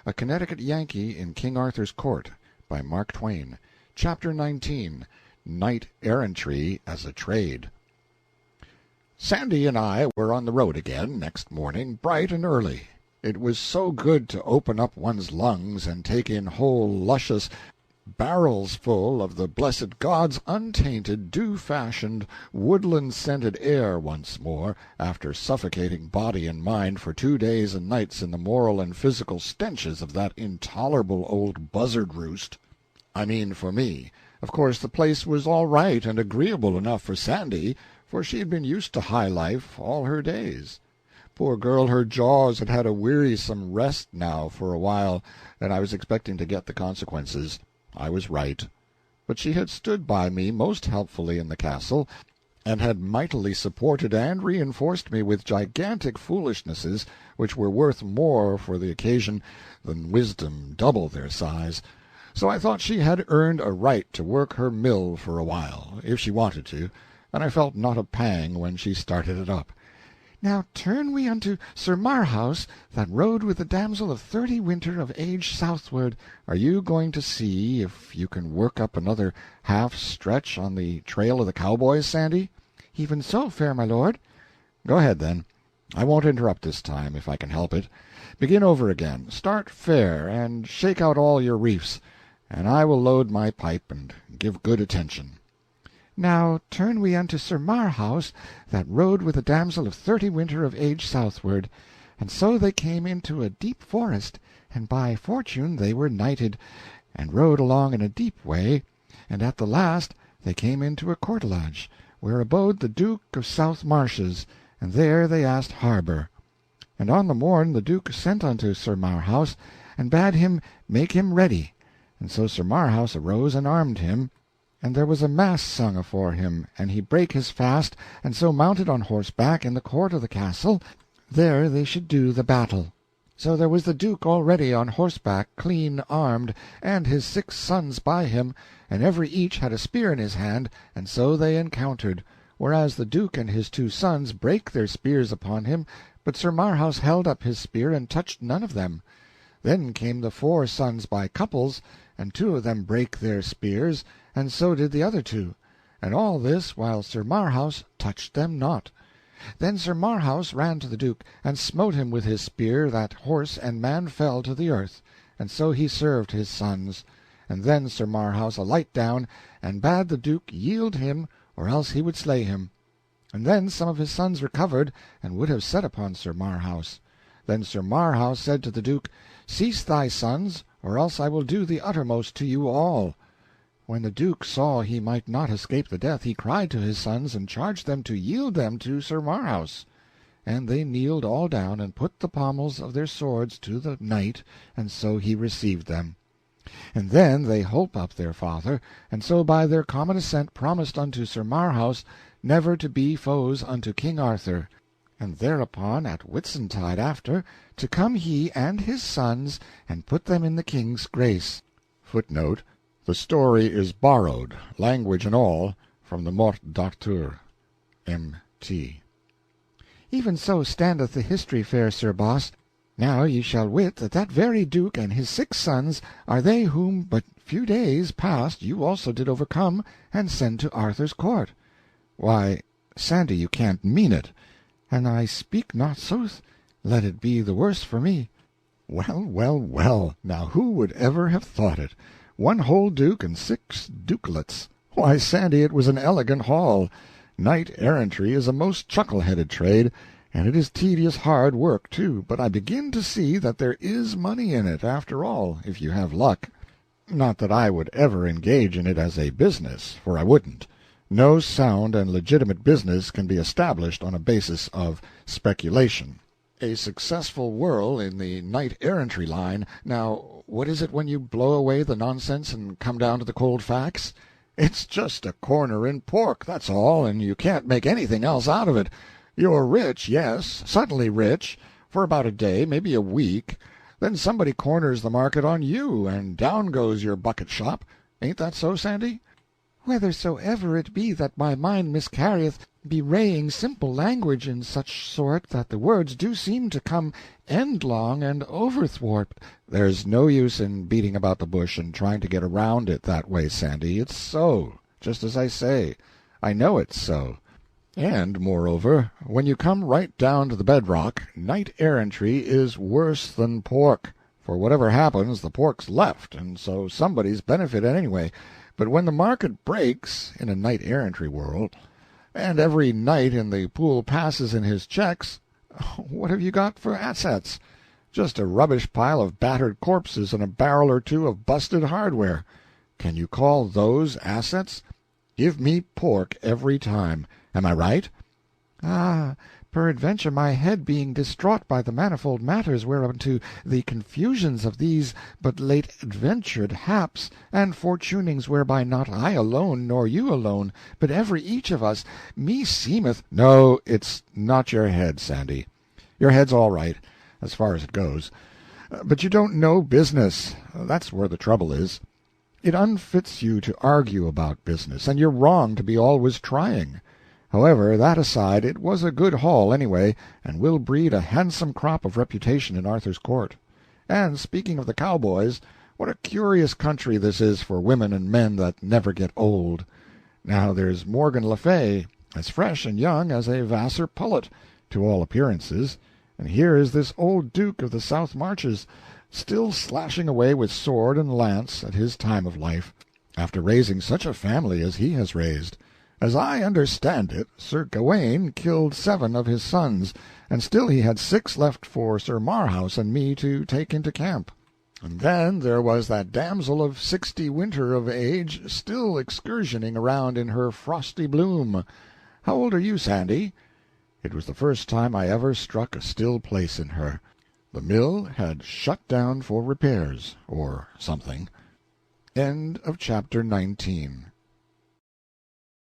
A Connecticut Yankee in King Arthur's Court, by Mark Twain. Chapter 19. Knight Errantry as a Trade. Sandy and I were on the road again next morning, bright and early. It was so good to open up one's lungs and take in whole luscious barrels full of the blessed God's untainted, dew-fashioned, woodland-scented air once more, after suffocating body and mind for 2 days and nights in the moral and physical stenches of that intolerable old buzzard-roost. I mean for me. Of course the place was all right and agreeable enough for Sandy, for she had been used to high life all her days. Poor girl, her jaws had had a wearisome rest now for a while, and I was expecting to get the consequences. I was right. But she had stood by me most helpfully in the castle, and had mightily supported and reinforced me with gigantic foolishnesses which were worth more for the occasion than wisdom double their size. So I thought she had earned a right to work her mill for a while, if she wanted to, and I felt not a pang when she started it up. Now turn we unto Sir Marhaus, that rode with the damsel of 30 winter of age southward. Are you going to see if you can work up another half-stretch on the trail of the cowboys, Sandy? Even so, fair my lord. Go ahead, then. I won't interrupt this time, if I can help it. Begin over again. Start fair, and shake out all your reefs, and I will load my pipe and give good attention. Now turn we unto Sir Marhaus, that rode with a damsel of 30 winter of age southward. And so they came into a deep forest, and by fortune they were knighted, and rode along in a deep way, and at the last they came into a courtelage, where abode the Duke of South Marches, and there they asked harbour. And on the morn the Duke sent unto Sir Marhaus, and bade him make him ready. And so Sir Marhaus arose and armed him, and there was a mass sung afore him, and he brake his fast, and so mounted on horseback in the court of the castle, there they should do the battle. So there was the Duke already on horseback, clean armed, and his 6 sons by him, and every each had a spear in his hand, and so they encountered, whereas the Duke and his 2 sons brake their spears upon him, but Sir Marhaus held up his spear and touched none of them. Then came the 4 sons by couples, and 2 of them brake their spears, and so did the other 2, and all this while Sir Marhaus touched them not. Then Sir Marhaus ran to the Duke, and smote him with his spear, that horse and man fell to the earth, and so he served his sons. And then Sir Marhaus alight down, and bade the Duke yield him, or else he would slay him. And then some of his sons recovered, and would have set upon Sir Marhaus. Then Sir Marhaus said to the Duke, Cease thy sons, or else I will do the uttermost to you all. When the Duke saw he might not escape the death, he cried to his sons, and charged them to yield them to Sir Marhaus. And they kneeled all down, and put the pommels of their swords to the knight, and so he received them. And then they holp up their father, and so by their common assent promised unto Sir Marhaus never to be foes unto King Arthur. And thereupon at Whitsuntide after, to come he and his sons, and put them in the king's grace. Footnote: the story is borrowed, language and all, from the Morte d'Arthur. M.T. Even so standeth the history, fair Sir Boss. Now ye shall wit that that very Duke and his 6 sons are they whom but few days past you also did overcome and send to Arthur's court. Why, Sandy, you can't mean it. And I speak not sooth, let it be the worse for me. Well, well, well, now who would ever have thought it? 1 whole duke and 6 dukelets. Why, Sandy, it was an elegant haul. Knight-errantry is a most chuckle-headed trade, and it is tedious hard work, too, but I begin to see that there is money in it, after all, if you have luck. Not that I would ever engage in it as a business, for I wouldn't. No sound and legitimate business can be established on a basis of speculation. A successful whirl in the knight-errantry line, now, what is it when you blow away the nonsense and come down to the cold facts? It's just a corner in pork, that's all, and you can't make anything else out of it. You're rich, yes, suddenly rich, for about a day, maybe a week. Then somebody corners the market on you, and down goes your bucket shop. Ain't that so, Sandy? Whethersoever it be that my mind miscarrieth, bewraying simple language in such sort that the words do seem to come endlong and overthwart. There's no use in beating about the bush and trying to get around it that way, Sandy. It's so, just as I say. I know it's so. And, moreover, when you come right down to the bedrock, knight-errantry is worse than pork. For whatever happens, the pork's left, and so somebody's benefited anyway. But when the market breaks, in a knight-errantry world, and every knight in the pool passes in his checks, what have you got for assets? Just a rubbish pile of battered corpses and a barrel or two of busted hardware. Can you call those assets? Give me pork every time. Am I right? Ah, peradventure my head being distraught by the manifold matters whereunto the confusions of these but late adventured haps, and fortunings whereby not I alone, nor you alone, but every each of us, me seemeth— No, it's not your head, Sandy. Your head's all right, as far as it goes. But you don't know business. That's where the trouble is. It unfits you to argue about business, and you're wrong to be always trying. However, that aside, it was a good haul, anyway, and will breed a handsome crop of reputation in Arthur's Court. And speaking of the cowboys, what a curious country this is for women and men that never get old. Now there's Morgan le Fay, as fresh and young as a Vassar pullet, to all appearances, and here is this old Duke of the South Marches, still slashing away with sword and lance at his time of life, after raising such a family as he has raised. As I understand it, Sir Gawaine killed 7 of his sons, and still he had 6 left for Sir Marhaus and me to take into camp. And then there was that damsel of 60 winter of age still excursioning around in her frosty bloom. How old are you, Sandy? It was the first time I ever struck a still place in her. The mill had shut down for repairs, or something. End of chapter 19.